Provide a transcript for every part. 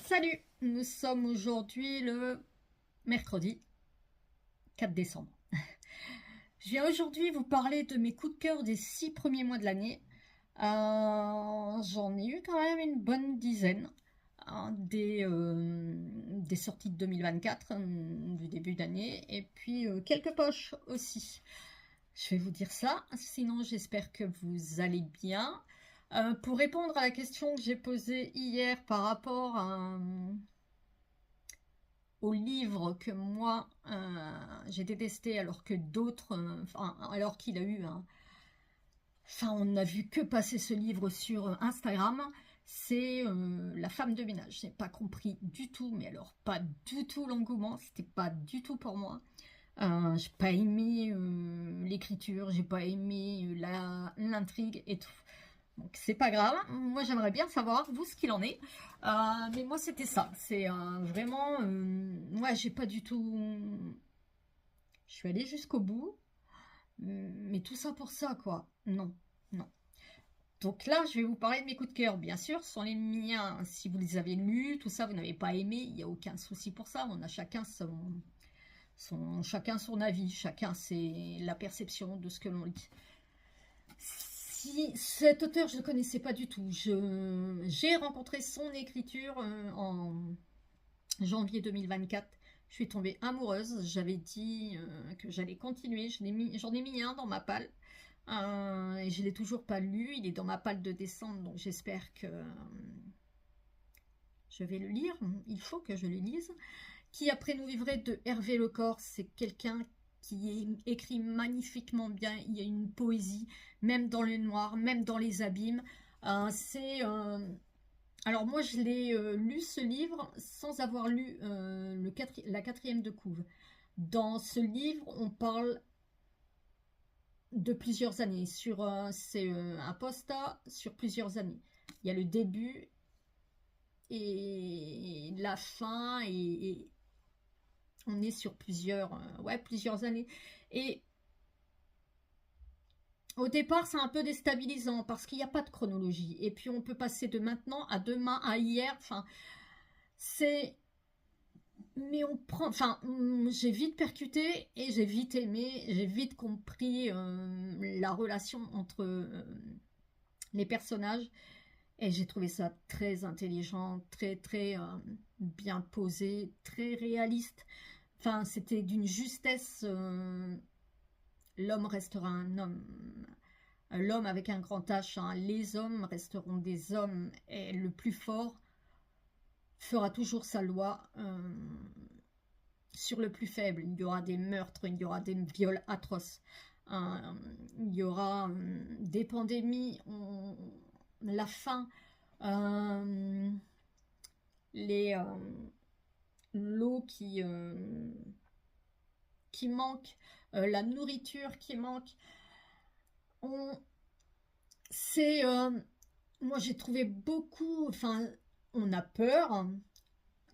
Salut, nous sommes aujourd'hui le mercredi 4 décembre. Je viens aujourd'hui vous parler de mes coups de cœur des 6 premiers mois de l'année. J'en ai eu quand même une bonne dizaine des sorties de 2024, du début d'année, et puis quelques poches aussi. Je vais vous dire ça, sinon j'espère que vous allez bien. Pour répondre à la question que j'ai posée hier par rapport au livre que moi j'ai détesté alors que d'autres, alors qu'il a eu on n'a vu que passer ce livre sur Instagram, c'est La femme de ménage. J'ai pas compris du tout, mais alors pas du tout l'engouement, c'était pas du tout pour moi. J'ai pas aimé l'écriture, j'ai pas aimé l'intrigue et tout. Donc c'est pas grave, moi j'aimerais bien savoir vous ce qu'il en est. Mais moi c'était ça, c'est vraiment, moi j'ai pas du tout, je suis allée jusqu'au bout, mais tout ça pour ça quoi, non, non. Donc là je vais vous parler de mes coups de cœur, bien sûr, ce sont les miens, si vous les avez lus, tout ça vous n'avez pas aimé, il n'y a aucun souci pour ça, on a chacun chacun son avis, chacun c'est la perception de ce que l'on lit. Si cet auteur, je ne le connaissais pas du tout. J'ai rencontré son écriture en janvier 2024. Je suis tombée amoureuse. J'avais dit que j'allais continuer. J'en ai mis un dans ma palle. Et je ne l'ai toujours pas lu. Il est dans ma palle de décembre. Donc j'espère que je vais le lire. Il faut que je le lise. Qui après nous vivrait de Hervé Lecor. C'est quelqu'un qui est écrit magnifiquement bien, il y a une poésie, même dans le noir, même dans les abîmes. Alors moi je l'ai lu ce livre sans avoir lu la quatrième de couve. Dans ce livre, on parle de plusieurs années, c'est un posta sur plusieurs années. Il y a le début et la fin et on est sur plusieurs années. Et au départ, c'est un peu déstabilisant parce qu'il n'y a pas de chronologie. Et puis, on peut passer de maintenant à demain, à hier. Enfin, c'est... Mais on prend... Enfin, j'ai vite percuté et j'ai vite aimé. J'ai vite compris la relation entre les personnages. Et j'ai trouvé ça très intelligent, très bien posé, très réaliste. Enfin, c'était d'une justesse. L'homme restera un homme. L'homme avec un grand H, hein. Les hommes resteront des hommes. Et le plus fort fera toujours sa loi sur le plus faible. Il y aura des meurtres, il y aura des viols atroces. Il y aura des pandémies, la faim, les l'eau qui manque, la nourriture qui manque. C'est moi j'ai trouvé beaucoup, enfin on a peur,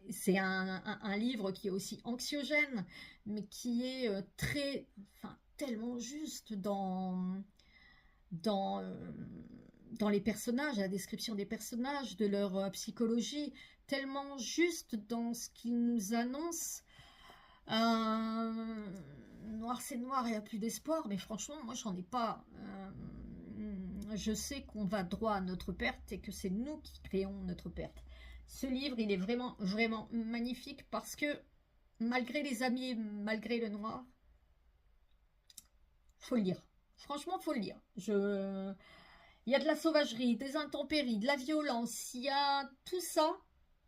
c'est un livre qui est aussi anxiogène mais qui est tellement juste dans, euh, dans les personnages, la description des personnages, de leur psychologie, tellement juste dans ce qu'ils nous annoncent. Noir c'est noir, il n'y a plus d'espoir, mais franchement, moi j'en ai pas. Je sais qu'on va droit à notre perte et que c'est nous qui créons notre perte. Ce livre, il est vraiment magnifique parce que malgré les amis, malgré le noir, faut le lire. Franchement, faut le lire. Il y a de la sauvagerie, des intempéries, de la violence, il y a tout ça,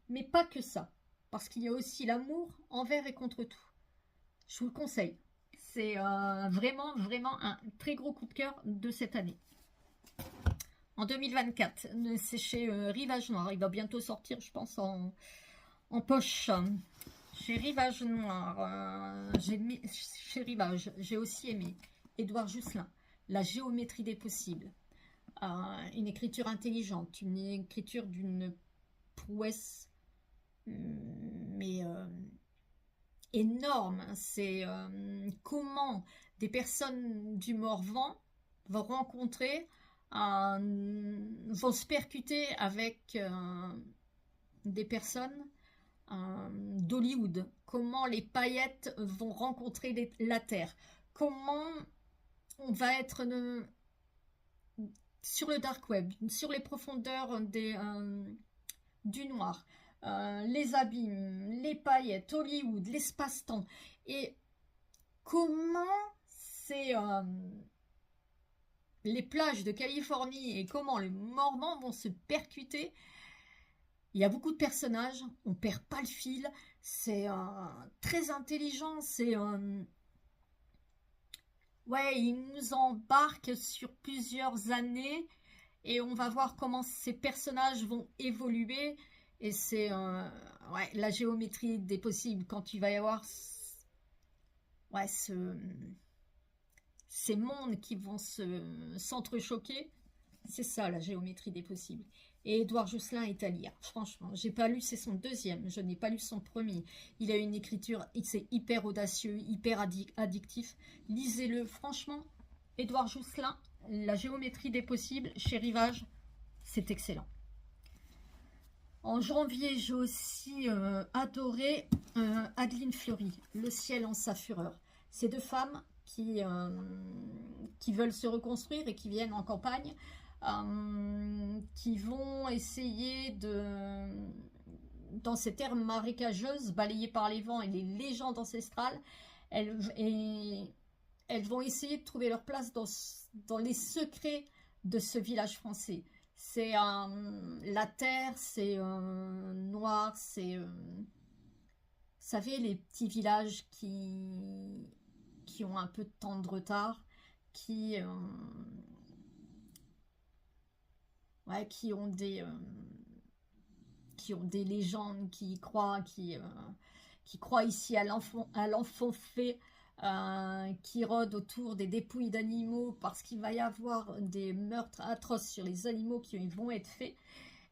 mais pas que ça. Parce qu'il y a aussi l'amour envers et contre tout. Je vous le conseille. C'est vraiment un très gros coup de cœur de cette année. En 2024, c'est chez Rivage Noir. Il va bientôt sortir, je pense, en poche. Chez Rivage Noir, chez Rivage, j'ai aussi aimé Édouard Jousselin, La géométrie des possibles. Une écriture intelligente, une écriture d'une prouesse, mais énorme. C'est comment des personnes du Morvan vont rencontrer, vont se percuter avec des personnes d'Hollywood, comment les paillettes vont rencontrer la terre, comment on va être sur le dark web, sur les profondeurs du noir, les abîmes, les paillettes, Hollywood, l'espace-temps, et comment c'est les plages de Californie et comment les Mormons vont se percuter. Il y a beaucoup de personnages, on perd pas le fil, c'est très intelligent, c'est ouais, il nous embarque sur plusieurs années et on va voir comment ces personnages vont évoluer et c'est ouais, la géométrie des possibles quand il va y avoir ouais, ces mondes qui vont s'entrechoquer. C'est ça la géométrie des possibles. Et Édouard Jousselin est à lire. Franchement, j'ai pas lu, c'est son deuxième. Je n'ai pas lu son premier. Il a une écriture, c'est hyper audacieux, hyper addictif. Lisez-le, franchement. Édouard Jousselin, la géométrie des possibles, chez Rivage, c'est excellent. En janvier, j'ai aussi adoré Adeline Fleury, Le ciel en sa fureur. Ces deux femmes qui veulent se reconstruire et qui viennent en campagne. Qui vont essayer dans ces terres marécageuses balayées par les vents et les légendes ancestrales, elles vont essayer de trouver leur place dans les secrets de ce village français. C'est la terre, c'est noir, c'est vous savez, les petits villages qui ont un peu de temps de retard, ouais, qui ont des légendes, qui croient ici à l'enfant fée, qui rôdent autour des dépouilles d'animaux parce qu'il va y avoir des meurtres atroces sur les animaux qui vont être faits.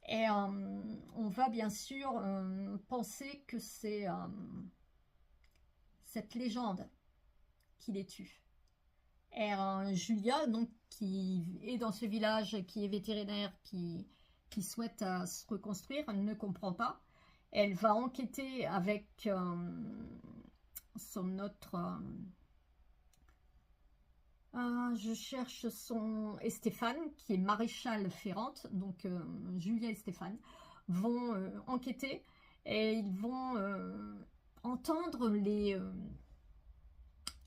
Et on va bien sûr penser que c'est cette légende qui les tue. Et Julia, donc, qui est dans ce village, qui est vétérinaire, qui souhaite se reconstruire, elle ne comprend pas. Elle va enquêter avec son autre... je cherche son... Et Stéphane, qui est maréchal Ferrante. Donc, Julia et Stéphane vont enquêter et ils vont entendre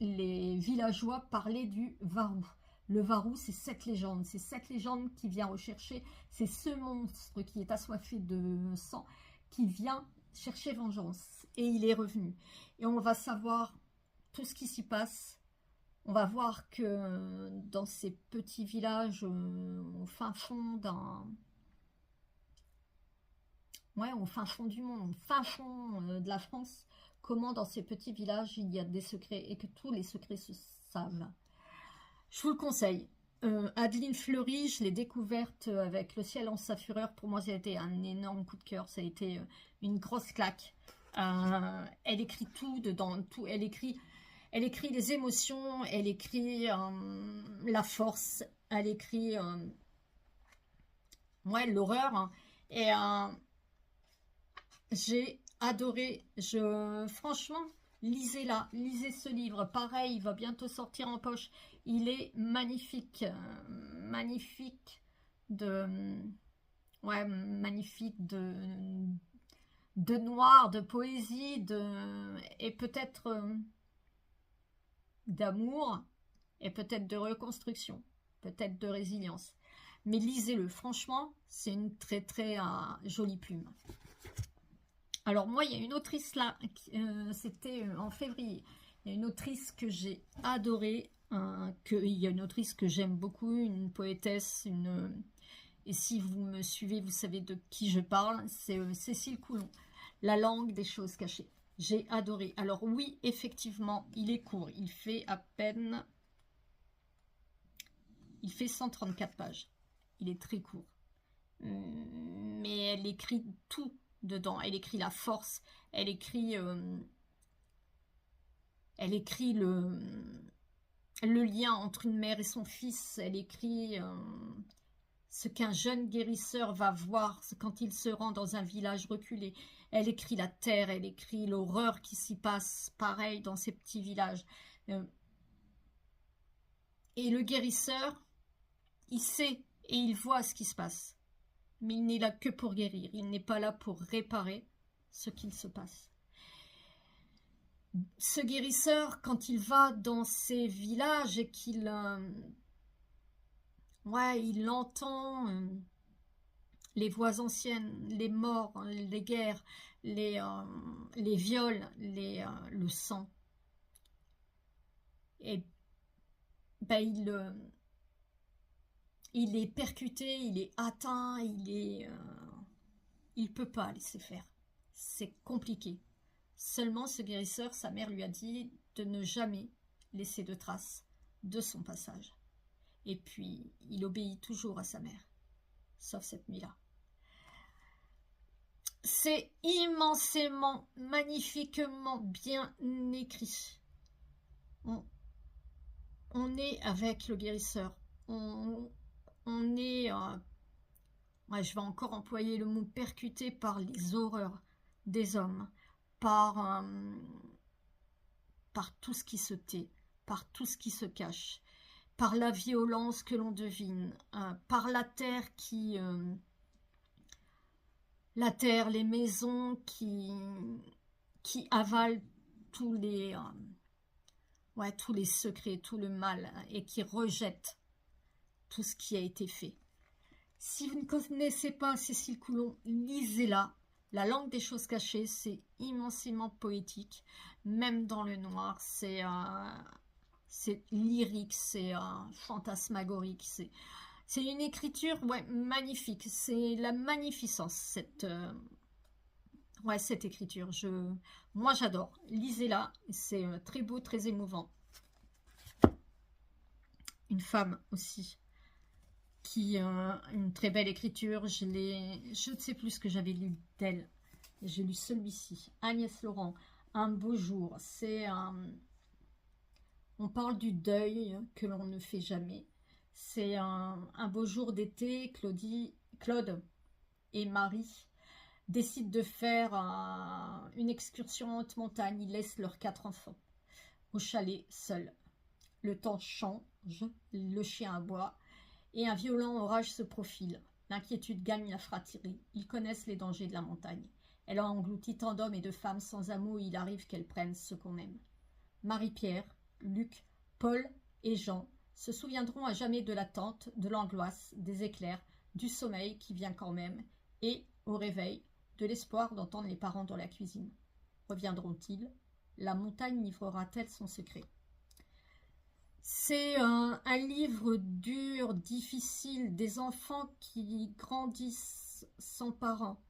les villageois parler du Varou. Le Varou, c'est cette légende qui vient rechercher, c'est ce monstre qui est assoiffé de sang, qui vient chercher vengeance. Et il est revenu. Et on va savoir tout ce qui s'y passe. On va voir que dans ces petits villages au fin fond au fin fond du monde, au fin fond de la France, comment dans ces petits villages il y a des secrets et que tous les secrets se savent. Je vous le conseille. Adeline Fleury, je l'ai découverte avec Le ciel en sa fureur. Pour moi, ça a été un énorme coup de cœur. Ça a été une grosse claque. Elle écrit tout dedans. Tout. Elle écrit les émotions. Elle écrit la force. Elle écrit l'horreur. Hein. Et j'ai adoré. Franchement, lisez-la, lisez ce livre. Pareil, il va bientôt sortir en poche. Il est magnifique, magnifique magnifique de noir, de poésie, et peut-être d'amour, et peut-être de reconstruction, peut-être de résilience. Mais lisez-le, franchement, c'est une très très jolie plume. Alors moi, il y a une autrice là, c'était en février, il y a une autrice que j'ai adorée, il y a une autrice que j'aime beaucoup, une poétesse, et si vous me suivez, vous savez de qui je parle, c'est Cécile Coulon, La langue des choses cachées. J'ai adoré. Alors oui, effectivement, il est court, il fait 134 pages, il est très court, mais elle écrit tout dedans. Elle écrit la force, elle écrit le lien entre une mère et son fils, elle écrit ce qu'un jeune guérisseur va voir quand il se rend dans un village reculé. Elle écrit la terre, elle écrit l'horreur qui s'y passe, pareil dans ces petits villages. Euh, Et le guérisseur, il sait et il voit ce qui se passe. Mais il n'est là que pour guérir, il n'est pas là pour réparer ce qu'il se passe. Ce guérisseur, quand il va dans ces villages et qu'il il entend les voix anciennes, les morts, les guerres, les viols, le sang, et ben il est percuté, il est atteint, il peut pas laisser faire. C'est compliqué. Seulement ce guérisseur, sa mère lui a dit de ne jamais laisser de traces de son passage. Et puis, il obéit toujours à sa mère, sauf cette nuit-là. C'est immensément, magnifiquement bien écrit. On est avec le guérisseur. On est, je vais encore employer le mot percuté par les horreurs des hommes, par tout ce qui se tait, par tout ce qui se cache, par la violence que l'on devine, par la terre les maisons qui avalent tous les secrets, tout le mal, et qui rejettent tout ce qui a été fait. Si vous ne connaissez pas Cécile Coulon, lisez-la. La langue des choses cachées, c'est immensément poétique, même dans le noir, c'est lyrique, c'est fantasmagorique, c'est une écriture magnifique, c'est la magnificence, cette écriture. Moi j'adore, lisez-la, c'est très beau, très émouvant. Une femme aussi qui a une très belle écriture. Je ne sais plus ce que j'avais lu d'elle. J'ai lu celui-ci, Agnès Laurent, Un beau jour. On parle du deuil que l'on ne fait jamais. C'est un beau jour d'été. Claude et Marie décident de faire une excursion en haute montagne. Ils laissent leurs 4 enfants au chalet seuls. Le temps change, le chien aboie. Et un violent orage se profile. L'inquiétude gagne la fratrie. Ils connaissent les dangers de la montagne. Elle a englouti tant d'hommes et de femmes sans amour, il arrive qu'elle prenne ce qu'on aime. Marie-Pierre, Luc, Paul et Jean se souviendront à jamais de l'attente, de l'angoisse, des éclairs, du sommeil qui vient quand même, et, au réveil, de l'espoir d'entendre les parents dans la cuisine. Reviendront-ils? La montagne livrera-t-elle son secret? C'est un livre dur, difficile, des enfants qui grandissent sans parents,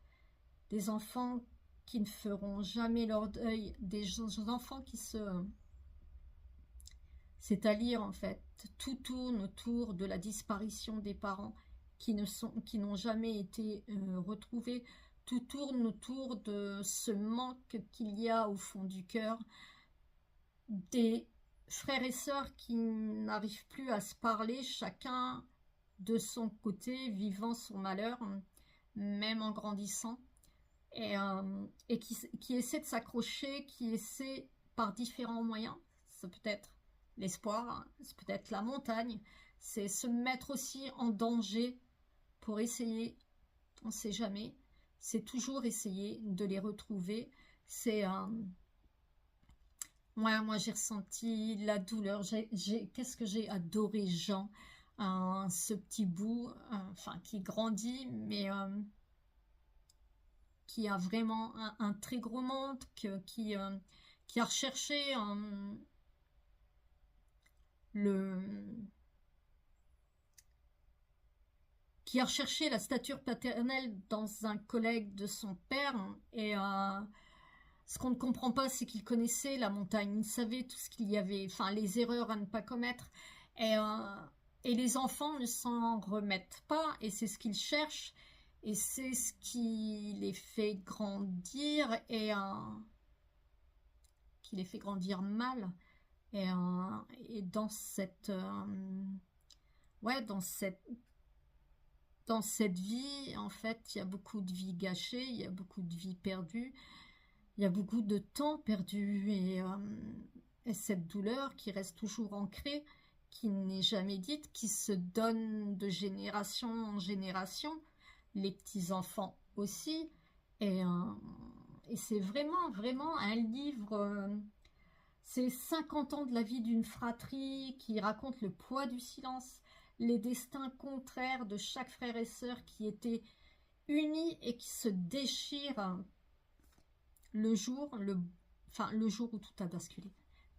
des enfants qui ne feront jamais leur deuil, des enfants qui c'est à lire en fait, tout tourne autour de la disparition des parents qui n'ont jamais été retrouvés, tout tourne autour de ce manque qu'il y a au fond du cœur, des frères et sœurs qui n'arrivent plus à se parler, chacun de son côté, vivant son malheur, même en grandissant, et qui essaie de s'accrocher, qui essaie par différents moyens. C'est peut-être l'espoir, c'est peut-être la montagne, c'est se mettre aussi en danger pour essayer, on ne sait jamais, c'est toujours essayer de les retrouver. C'est moi j'ai ressenti la douleur. Qu'est-ce que j'ai adoré Jean, ce petit bout, qui grandit, mais qui a vraiment un très gros monde, qui a recherché qui a recherché la stature paternelle dans un collègue de son père, et ce qu'on ne comprend pas, c'est qu'il connaissait la montagne, il savait tout ce qu'il y avait, les erreurs à ne pas commettre, et les enfants ne s'en remettent pas, et c'est ce qu'ils cherchent, et c'est ce qui les fait grandir, et qui les fait grandir mal, et dans cette dans cette vie, en fait, il y a beaucoup de vies gâchées, il y a beaucoup de vies perdues, il y a beaucoup de temps perdu et cette douleur qui reste toujours ancrée, qui n'est jamais dite, qui se donne de génération en génération, les petits-enfants aussi. Et, euh, et c'est vraiment, vraiment un livre, c'est 50 ans de la vie d'une fratrie qui raconte le poids du silence, les destins contraires de chaque frère et sœur qui étaient unis et qui se déchirent le jour où tout a basculé.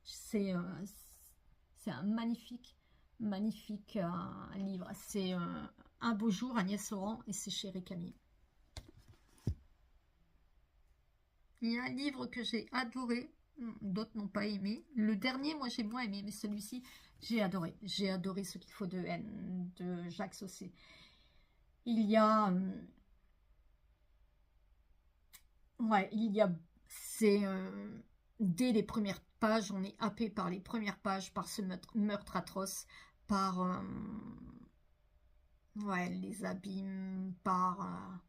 C'est un magnifique, magnifique livre. C'est Un beau jour, Agnès Laurent, et c'est chez Camille. Il y a un livre que j'ai adoré, d'autres n'ont pas aimé. Le dernier, moi j'ai moins aimé, mais celui-ci, j'ai adoré. J'ai adoré Ce qu'il faut de haine de Jacques Saucé. Il y a... c'est... dès les premières pages, on est happé par les premières pages, par ce meurtre atroce, par les abîmes, par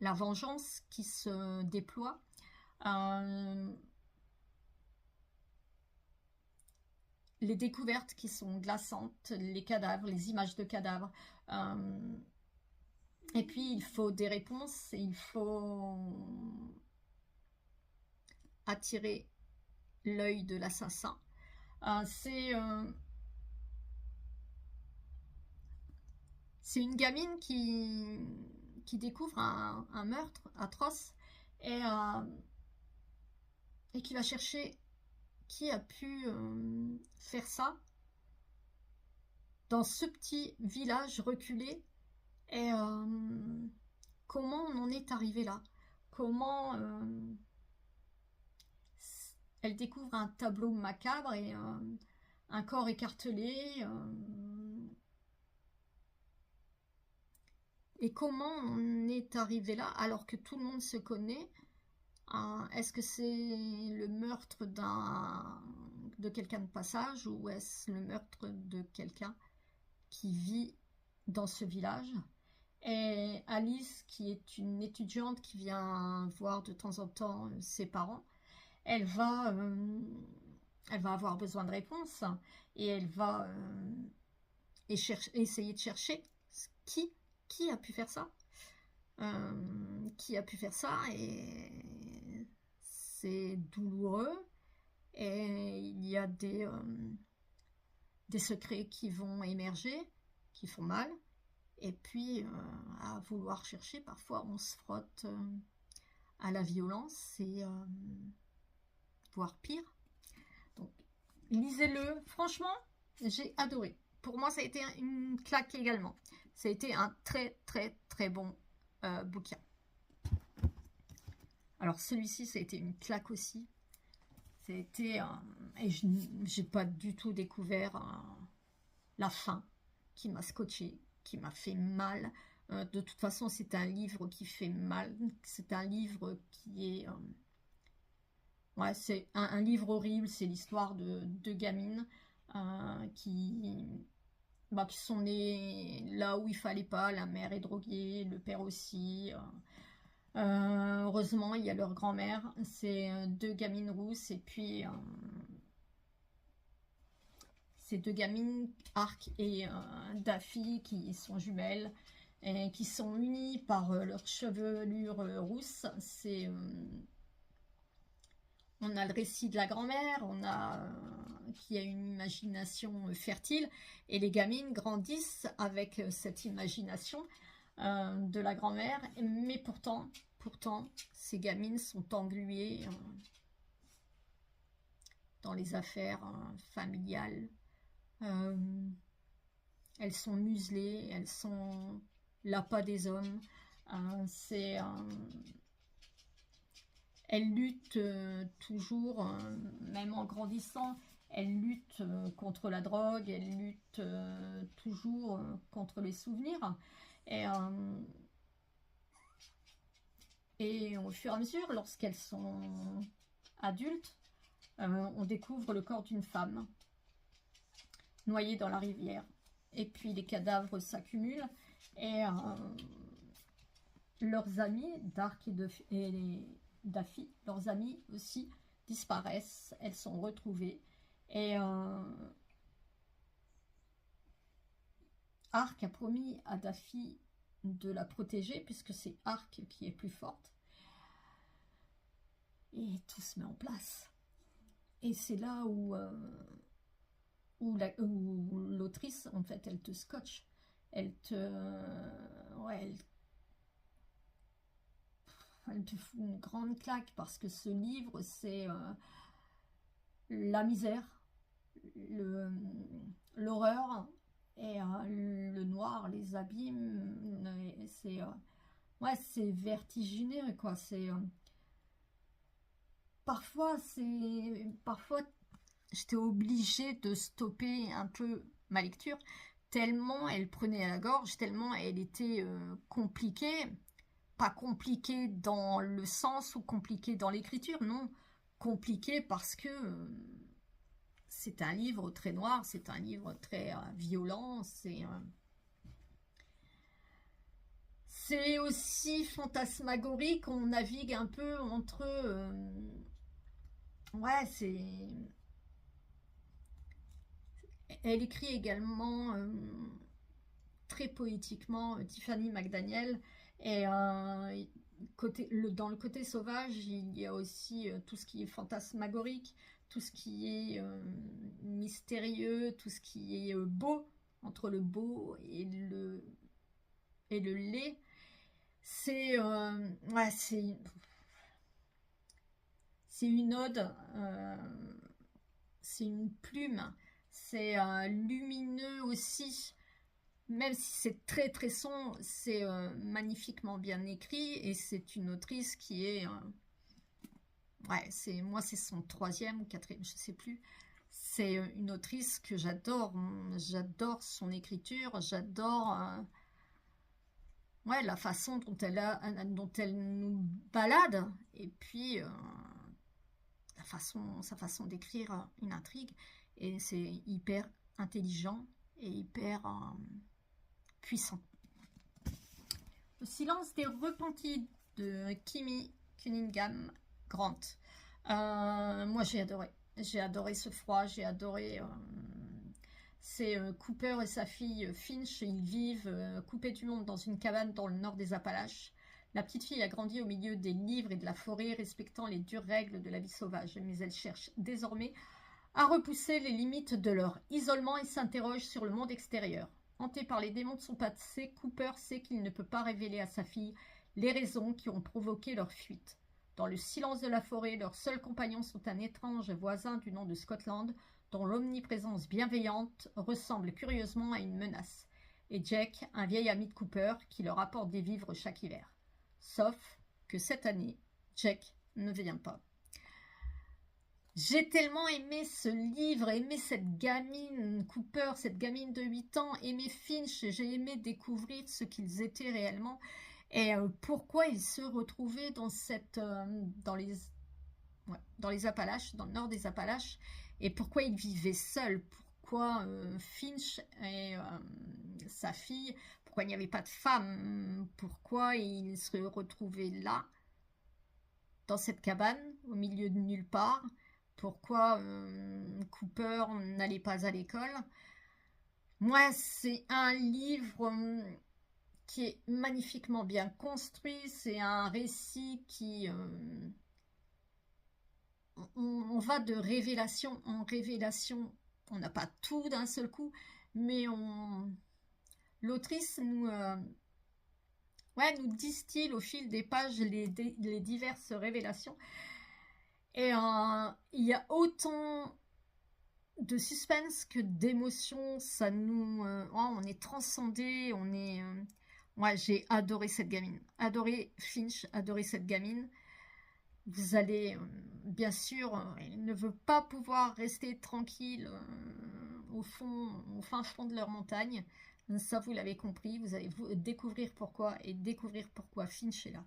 la vengeance qui se déploie. Les découvertes qui sont glaçantes, les cadavres, les images de cadavres. Et puis, il faut des réponses, il faut attirer l'œil de l'assassin. C'est une gamine qui découvre un meurtre atroce et qui va chercher qui a pu faire ça dans ce petit village reculé et comment on en est arrivé là, comment elle découvre un tableau macabre et un corps écartelé et comment on est arrivé là alors que tout le monde se connaît. Est-ce que c'est le meurtre de quelqu'un de passage ou est-ce le meurtre de quelqu'un qui vit dans ce village? Et Alice, qui est une étudiante qui vient voir de temps en temps ses parents, elle va avoir besoin de réponses et elle va essayer de chercher qui a pu faire ça. Qui a pu faire ça et c'est douloureux et il y a des secrets qui vont émerger, qui font mal et puis à vouloir chercher, parfois on se frotte à la violence et voire pire. Donc lisez-le, franchement j'ai adoré. Pour moi ça a été une claque également. Ça a été un très très très bon bouquin. Alors celui-ci, ça a été une claque aussi. Ça a été... et j'ai pas du tout découvert la fin qui m'a scotché, qui m'a fait mal. De toute façon, c'est un livre qui fait mal. C'est un livre qui est... c'est un livre horrible. C'est l'histoire de deux gamines qui sont nées là où il fallait pas. La mère est droguée, le père aussi. Heureusement, il y a leur grand-mère. C'est deux gamines rousses et puis ces deux gamines, Arc et Daffy, qui sont jumelles et qui sont unies par leur chevelure rousse. On a le récit de la grand-mère, on a qui a une imagination fertile, et les gamines grandissent avec cette imagination de la grand-mère, mais pourtant, ces gamines sont engluées dans les affaires familiales. Elles sont muselées, elles sont l'appât des hommes. Elles luttent toujours, même en grandissant, elles luttent contre la drogue, elles luttent toujours contre les souvenirs. Et au fur et à mesure, lorsqu'elles sont adultes, on découvre le corps d'une femme noyée dans la rivière. et puis les cadavres s'accumulent, et leurs amis, Dark et Daffy, leurs amis aussi, disparaissent, elles sont retrouvées, et Ark a promis à Daffy de la protéger, puisque c'est Ark qui est plus forte, et tout se met en place. Et c'est là où l'autrice, en fait, elle te scotche, elle te fout une grande claque, parce que ce livre, c'est la misère, l'horreur, et le noir, les abîmes, c'est c'est vertigineux, quoi. C'est parfois j'étais obligée de stopper un peu ma lecture, tellement elle prenait à la gorge, tellement elle était compliquée. Pas compliquée dans le sens ou compliquée dans l'écriture, non. Compliquée parce que c'est un livre très noir, c'est un livre très violent, c'est aussi fantasmagorique, on navigue un peu entre... c'est... Elle écrit également très poétiquement, Tiffany McDaniel, et dans le côté sauvage, il y a aussi tout ce qui est fantasmagorique, tout ce qui est mystérieux, tout ce qui est beau, entre le beau et le laid. C'est une ode, c'est une plume, c'est lumineux aussi. Même si c'est très très sombre, c'est magnifiquement bien écrit, et c'est une autrice qui est... c'est son 3e ou 4e, je sais plus. C'est une autrice que j'adore. J'adore son écriture, j'adore la façon dont elle nous balade, et puis sa façon d'écrire une intrigue. Et c'est hyper intelligent et hyper... puissant. Le silence des repentis de Kimi Cunningham Grant. Moi j'ai adoré ce froid, j'ai adoré c'est Cooper et sa fille Finch, ils vivent coupés du monde dans une cabane dans le nord des Appalaches. La petite fille a grandi au milieu des livres et de la forêt, respectant les dures règles de la vie sauvage, mais elle cherche désormais à repousser les limites de leur isolement et s'interroge sur le monde extérieur. Hanté par les démons de son passé, Cooper sait qu'il ne peut pas révéler à sa fille les raisons qui ont provoqué leur fuite. Dans le silence de la forêt, leurs seuls compagnons sont un étrange voisin du nom de Scotland, dont l'omniprésence bienveillante ressemble curieusement à une menace, et Jack, un vieil ami de Cooper, qui leur apporte des vivres chaque hiver. Sauf que cette année, Jack ne vient pas. J'ai tellement aimé ce livre, aimé cette gamine Cooper, cette gamine de 8 ans, aimé Finch, j'ai aimé découvrir ce qu'ils étaient réellement, et pourquoi ils se retrouvaient dans les Appalaches, dans le nord des Appalaches, et pourquoi ils vivaient seuls, pourquoi Finch et sa fille, pourquoi il n'y avait pas de femme, pourquoi ils se retrouvaient là, dans cette cabane, au milieu de nulle part. Pourquoi Cooper n'allait pas à l'école. Moi, c'est un livre qui est magnifiquement bien construit. C'est un récit qui... on va de révélation en révélation. On n'a pas tout d'un seul coup, mais l'autrice nous distille au fil des pages les diverses révélations. Et il y a autant de suspense que d'émotion, ça nous... on est transcendé, on est... Moi, j'ai adoré cette gamine, adoré Finch, adoré cette gamine. Vous allez, bien sûr, elle ne veut pas pouvoir rester tranquille au fin fond de leur montagne. Ça, vous l'avez compris, vous allez découvrir pourquoi, et découvrir pourquoi Finch est là.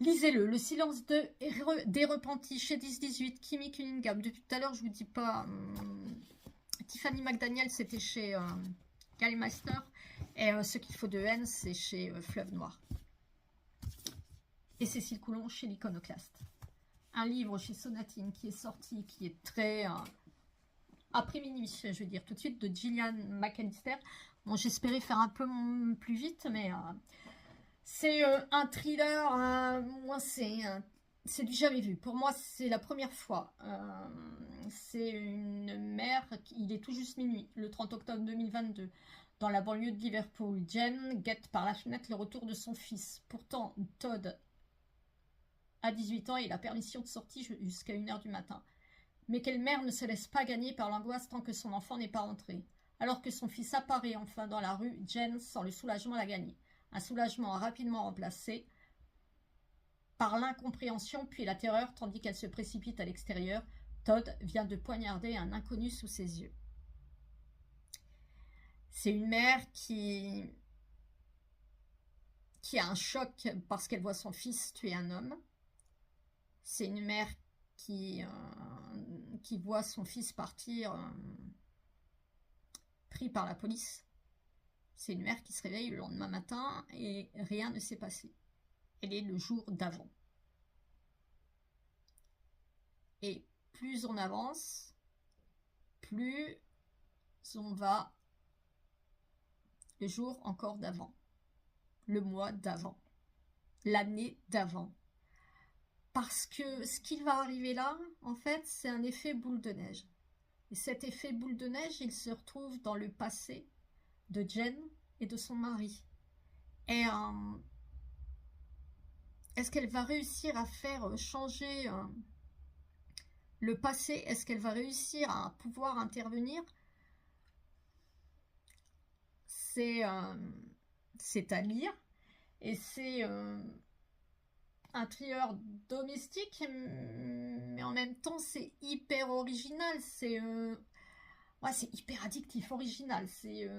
Lisez-le, Le silence des repentis, chez 10-18, Kimi Cunningham. Depuis tout à l'heure, je vous dis pas Tiffany McDaniel, c'était chez Gallmeister. Et Ce qu'il faut de haine, c'est chez Fleuve Noir. Et Cécile Coulon chez l'Iconoclaste. Un livre chez Sonatine qui est sorti, qui est très... après minuit, je veux dire, tout de suite, de Gillian McAllister. Bon, j'espérais faire un peu plus vite, mais c'est un thriller, moi, c'est du jamais vu. Pour moi, c'est la première fois. C'est une mère, il est tout juste minuit, le 30 octobre 2022, dans la banlieue de Liverpool. Jen guette par la fenêtre le retour de son fils. Pourtant, Todd a 18 ans et il a permission de sortie jusqu'à 1h du matin. Mais quelle mère ne se laisse pas gagner par l'angoisse tant que son enfant n'est pas rentré? Alors que son fils apparaît enfin dans la rue, Jen sent le soulagement la gagner. Un soulagement rapidement remplacé par l'incompréhension puis la terreur tandis qu'elle se précipite à l'extérieur. Todd vient de poignarder un inconnu sous ses yeux. C'est une mère qui a un choc parce qu'elle voit son fils tuer un homme. C'est une mère qui voit son fils partir pris par la police. C'est une mère qui se réveille le lendemain matin et rien ne s'est passé. Elle est le jour d'avant. Et plus on avance, plus on va le jour encore d'avant, le mois d'avant, l'année d'avant. Parce que ce qui va arriver là, en fait, c'est un effet boule de neige. Et cet effet boule de neige, il se retrouve dans le passé de Jen et de son mari. Et est-ce qu'elle va réussir à faire changer le passé? Est-ce qu'elle va réussir à pouvoir intervenir? C'est à lire. Et c'est un thriller domestique, mais en même temps, c'est hyper original. C'est hyper addictif, original. C'est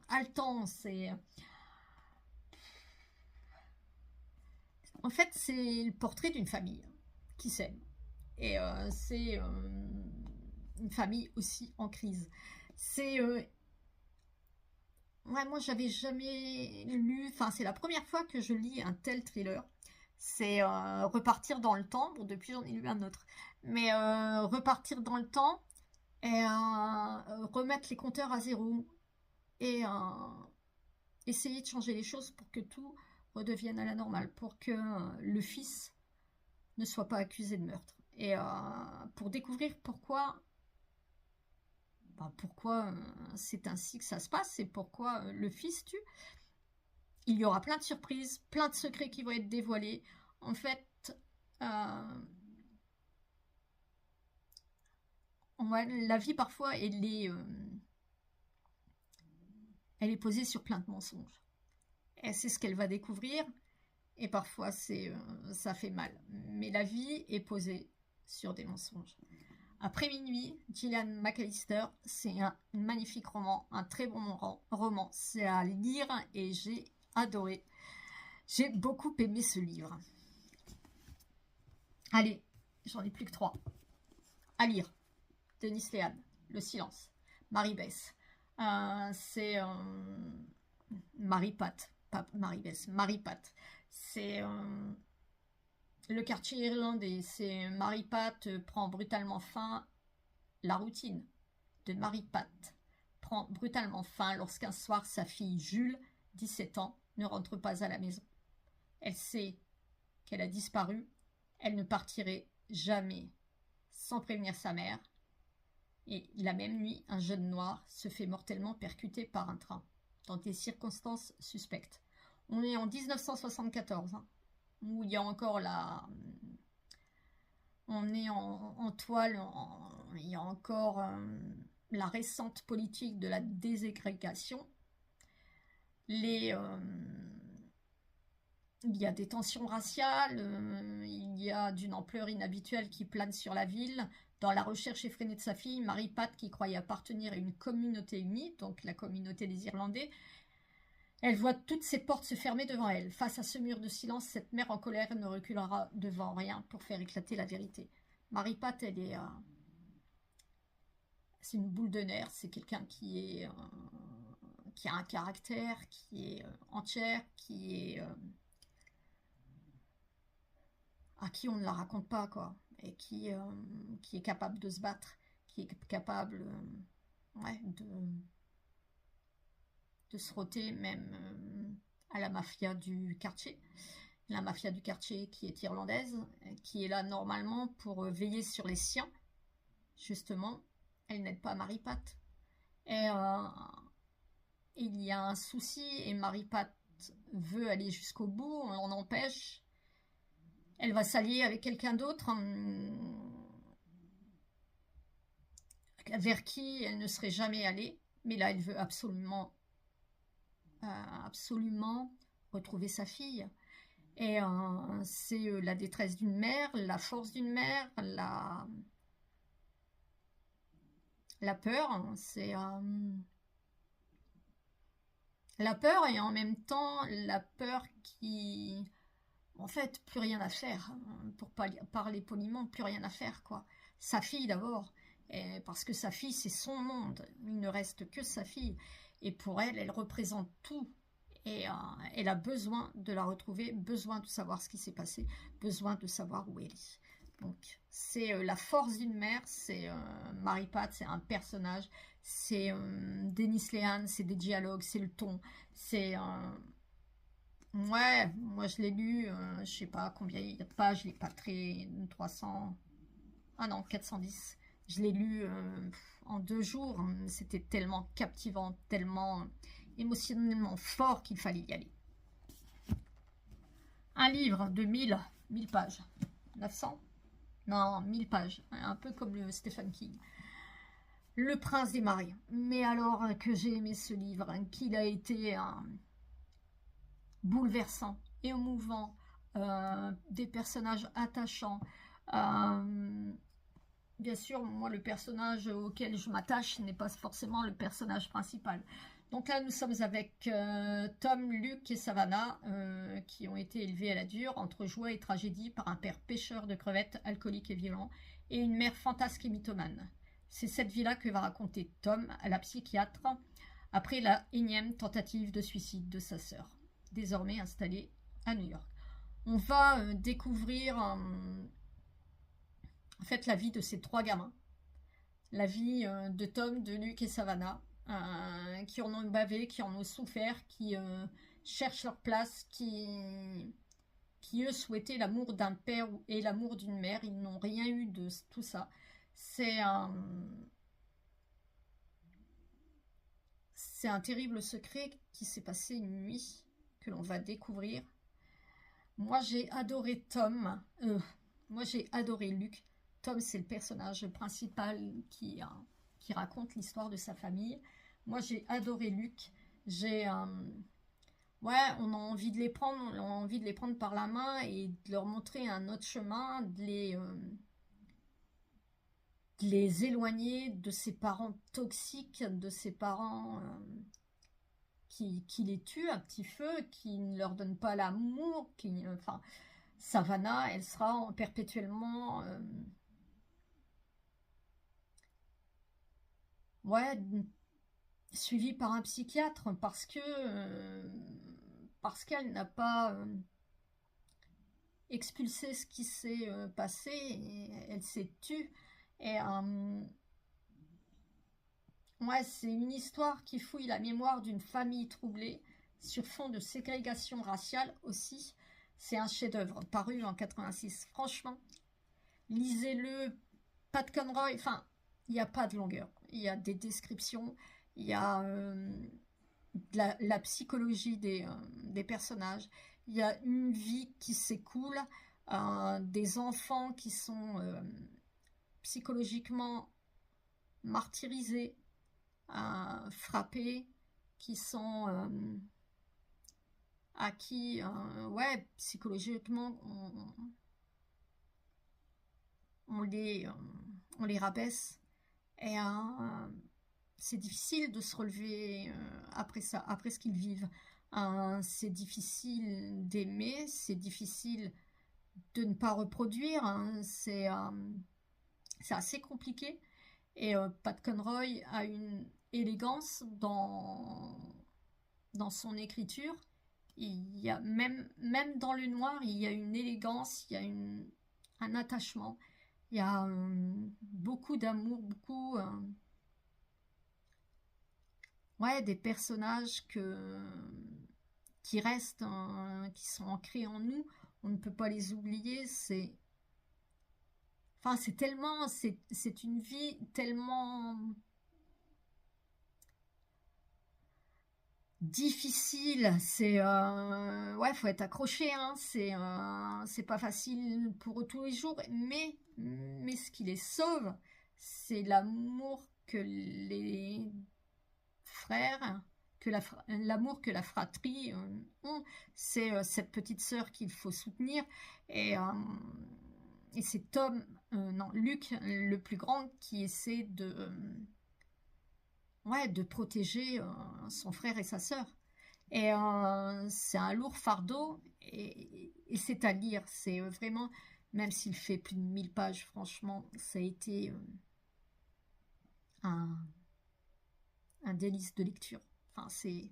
haletant. En fait, c'est le portrait d'une famille qui s'aime. Et c'est une famille aussi en crise. C'est... moi, j'avais jamais lu... Enfin, c'est la première fois que je lis un tel thriller. C'est repartir dans le temps. Bon, depuis, j'en ai lu un autre. Mais repartir dans le temps et remettre les compteurs à zéro. Et essayer de changer les choses pour que tout redevienne à la normale. Pour que le fils ne soit pas accusé de meurtre. Et pour découvrir pourquoi c'est ainsi que ça se passe et pourquoi le fils tue. Il y aura plein de surprises, plein de secrets qui vont être dévoilés. En fait, la vie parfois, elle est posée sur plein de mensonges. Et c'est ce qu'elle va découvrir. Et parfois, ça fait mal. Mais la vie est posée sur des mensonges. Après minuit, Gillian McAllister, c'est un magnifique roman, un très bon roman. C'est à lire et j'ai adoré. J'ai beaucoup aimé ce livre. Allez, j'en ai plus que 3. À lire. Denis Léane, Le silence. Marie-Bess. C'est Marie-Pat. Pas Marie-Bess, Marie-Pat. C'est le quartier irlandais. C'est Marie-Pat prend brutalement fin. La routine de Marie-Pat prend brutalement fin lorsqu'un soir sa fille Jules, 17 ans, ne rentre pas à la maison. Elle sait qu'elle a disparu. Elle ne partirait jamais sans prévenir sa mère. Et la même nuit, un jeune noir se fait mortellement percuter par un train, dans des circonstances suspectes. On est en 1974, où il y a encore on est en toile, il y a encore la récente politique de la déségrégation. Il y a des tensions raciales, il y a d'une ampleur inhabituelle qui plane sur la ville. Dans la recherche effrénée de sa fille, Marie-Pat, qui croyait appartenir à une communauté unie, donc la communauté des Irlandais, elle voit toutes ses portes se fermer devant elle. Face à ce mur de silence, cette mère en colère ne reculera devant rien pour faire éclater la vérité. Marie-Pat, c'est une boule de nerfs, c'est quelqu'un qui a un caractère, qui est entière, à qui on ne la raconte pas, quoi, et qui est capable de se battre, qui est capable ouais, de se frotter même à la mafia du quartier. La mafia du quartier qui est irlandaise, qui est là normalement pour veiller sur les siens, justement. Elle n'aide pas Marie-Pat. Et il y a un souci et Marie-Pat veut aller jusqu'au bout, on l'en empêche. Elle va s'allier avec quelqu'un d'autre vers qui elle ne serait jamais allée. Mais là, elle veut absolument retrouver sa fille. Et c'est la détresse d'une mère, la force d'une mère, la peur. C'est la peur et en même temps la peur qui... En fait, plus rien à faire. Pour parler poliment, plus rien à faire, quoi. Sa fille d'abord. Parce que sa fille, c'est son monde. Il ne reste que sa fille. Et pour elle, elle représente tout. Et elle a besoin de la retrouver, besoin de savoir ce qui s'est passé, besoin de savoir où elle est. Donc, c'est la force d'une mère, c'est Marie-Pat, c'est un personnage, c'est Denis Lehan, c'est des dialogues, c'est le ton, c'est... ouais, moi je l'ai lu, je sais pas combien il y a de pages, il n'est pas très... 300... Ah non, 410. Je l'ai lu en 2 jours, c'était tellement captivant, tellement émotionnellement fort qu'il fallait y aller. Un livre de 1000 pages. 900? Non, 1000 pages. Un peu comme le Stephen King. Le Prince des marées. Mais alors que j'ai aimé ce livre, qu'il a été bouleversant, émouvant, des personnages attachants. Bien sûr, moi, le personnage auquel je m'attache n'est pas forcément le personnage principal. Donc là, nous sommes avec Tom, Luke et Savannah, qui ont été élevés à la dure, entre joie et tragédie, par un père pêcheur de crevettes, alcoolique et violent, et une mère fantasque et mythomane. C'est cette vie-là que va raconter Tom à la psychiatre, après la énième tentative de suicide de sa sœur, désormais installée à New York. On va découvrir en fait la vie de ces 3 gamins, la vie de Tom, de Luke et Savannah, qui en ont bavé, qui en ont souffert, qui cherchent leur place, qui eux souhaitaient l'amour d'un père et l'amour d'une mère. Ils n'ont rien eu de tout ça. C'est un terrible secret qui s'est passé une nuit, que l'on va découvrir. Moi j'ai adoré Tom, moi j'ai adoré Luke. Tom, c'est le personnage principal qui raconte l'histoire de sa famille. Moi, j'ai adoré Luke. Ouais, on a envie de les prendre, par la main et de leur montrer un autre chemin, de les éloigner de ces parents toxiques, de ces parents qui les tuent à petit feu, qui ne leur donnent pas l'amour, enfin, Savannah, elle sera perpétuellement... ouais, suivie par un psychiatre parce qu'elle n'a pas expulsé ce qui s'est passé et elle s'est tue. Et ouais, c'est une histoire qui fouille la mémoire d'une famille troublée sur fond de ségrégation raciale aussi. C'est un chef-d'œuvre paru en 86. Franchement, lisez-le. Pat Conroy, enfin, il n'y a pas de longueur. Il y a des descriptions, il y a la psychologie des personnages, il y a une vie qui s'écoule, des enfants qui sont psychologiquement martyrisés, frappés, qui sont à qui, ouais, psychologiquement, on les rabaisse. Et c'est difficile de se relever après ça, après ce qu'ils vivent. C'est difficile d'aimer, c'est difficile de ne pas reproduire. C'est assez compliqué. Et Pat Conroy a une élégance dans son écriture. Il y a même dans le noir, il y a une élégance, il y a un attachement, il y a beaucoup d'amour, beaucoup ouais, des personnages qui restent, qui sont ancrés en nous. On ne peut pas les oublier. Enfin, c'est tellement, c'est une vie tellement difficile. Ouais, faut être accroché, hein. C'est pas facile pour eux tous les jours. Mais ce qui les sauve, c'est l'amour que les frères, l'amour que la fratrie ont. C'est cette petite sœur qu'il faut soutenir. Et, euh, et c'est Tom, non, Luke, le plus grand, qui essaie ouais, de protéger son frère et sa sœur. Et c'est un lourd fardeau et c'est à lire. C'est vraiment, même s'il fait plus de 1000 pages, franchement, ça a été un, un délice de lecture. Enfin, c'est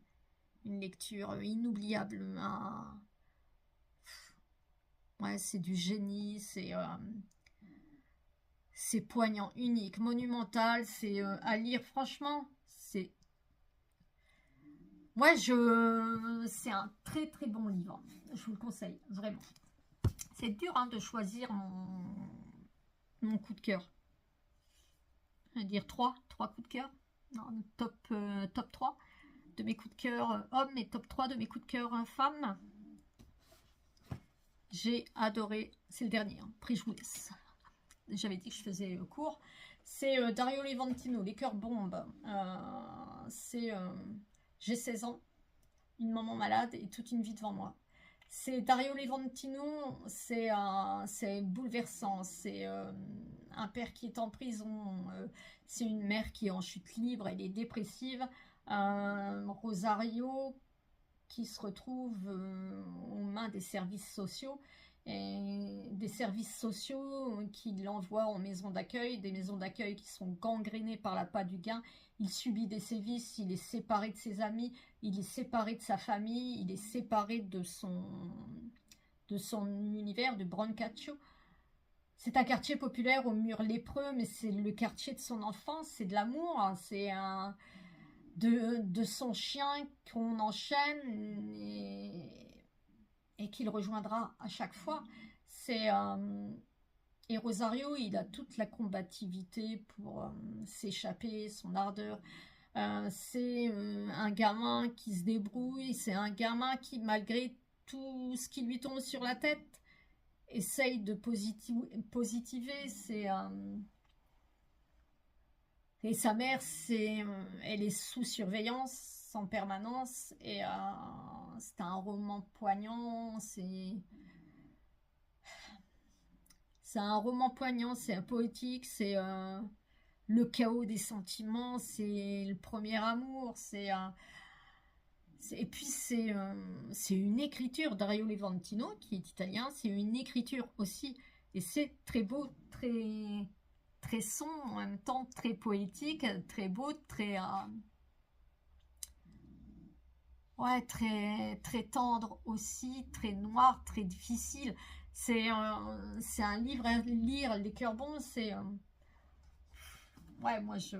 une lecture inoubliable. Ouais, c'est du génie, c'est poignant, unique, monumental, c'est à lire, franchement, c'est... Ouais, c'est un très très bon livre, je vous le conseille, vraiment. C'est dur hein, de choisir mon coup de cœur. Je vais dire trois coups de cœur, non, top 3 de mes coups de cœur hommes et top 3 de mes coups de cœur femmes. J'ai adoré, c'est le dernier, hein, après je vous laisse. J'avais dit que je faisais court. C'est Dario Levantino, Les cœurs bombes. J'ai 16 ans, une maman malade et toute une vie devant moi. C'est Dario Levantino, c'est bouleversant. C'est un père qui est en prison, c'est une mère qui est en chute libre, elle est dépressive. Rosario qui se retrouve aux mains des services sociaux. Et des services sociaux qui l'envoient en maison d'accueil, des maisons d'accueil qui sont gangrénées par l'appât du gain. Il subit des sévices, il est séparé de ses amis, il est séparé de sa famille, il est séparé de son univers, de Brancaccio. C'est un quartier populaire aux murs lépreux, mais c'est le quartier de son enfance, c'est de l'amour, hein, c'est de son chien qu'on enchaîne et qu'il rejoindra à chaque fois. Et Rosario, il a toute la combativité pour s'échapper, son ardeur. C'est un gamin qui se débrouille, c'est un gamin qui, malgré tout ce qui lui tombe sur la tête, essaye de positiver. Et sa mère, elle est sous surveillance en permanence. Et c'est un roman poignant. C'est un roman poignant, c'est poétique, c'est le chaos des sentiments, c'est le premier amour, et puis c'est une écriture. Dario Levantino, qui est italien, c'est une écriture aussi. Et c'est très beau, très, très sombre, en même temps très poétique, très beau, ouais, très, très tendre aussi, très noir, très difficile. C'est un livre à lire, Les cœurs bons, ouais, moi je...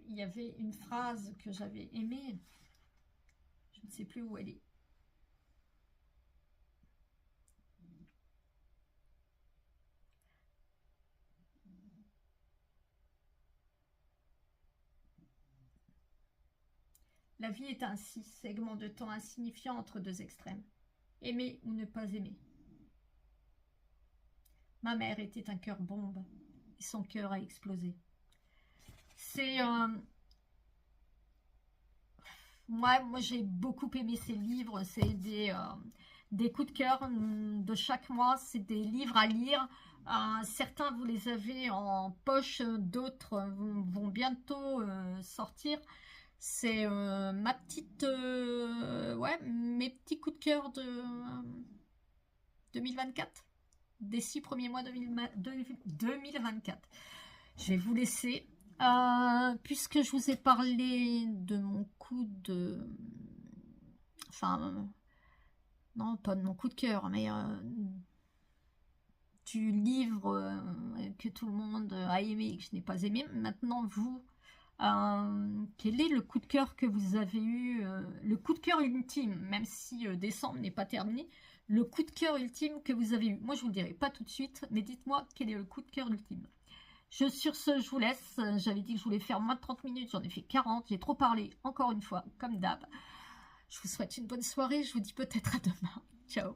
Il y avait une phrase que j'avais aimée, je ne sais plus où elle est. La vie est ainsi, segment de temps insignifiant entre deux extrêmes. Aimer ou ne pas aimer. Ma mère était un cœur bombe et son cœur a explosé. C'est... moi j'ai beaucoup aimé ces livres. C'est des coups de cœur de chaque mois. C'est des livres à lire. Certains, vous les avez en poche. D'autres vont bientôt sortir. C'est ma petite... ouais, mes petits coups de cœur de 2024. Des 6 premiers mois 2024. Je vais vous laisser. Puisque je vous ai parlé de mon coup de... Enfin, non, pas de mon coup de cœur, mais du livre que tout le monde a aimé et que je n'ai pas aimé. Maintenant, vous, quel est le coup de cœur que vous avez eu, le coup de cœur ultime, même si décembre n'est pas terminé, le coup de cœur ultime que vous avez eu? Moi, je vous le dirai pas tout de suite, mais dites-moi quel est le coup de cœur ultime. Sur ce, je vous laisse. J'avais dit que je voulais faire moins de 30 minutes, j'en ai fait 40. J'ai trop parlé, encore une fois, comme d'hab. Je vous souhaite une bonne soirée, je vous dis peut-être à demain. Ciao.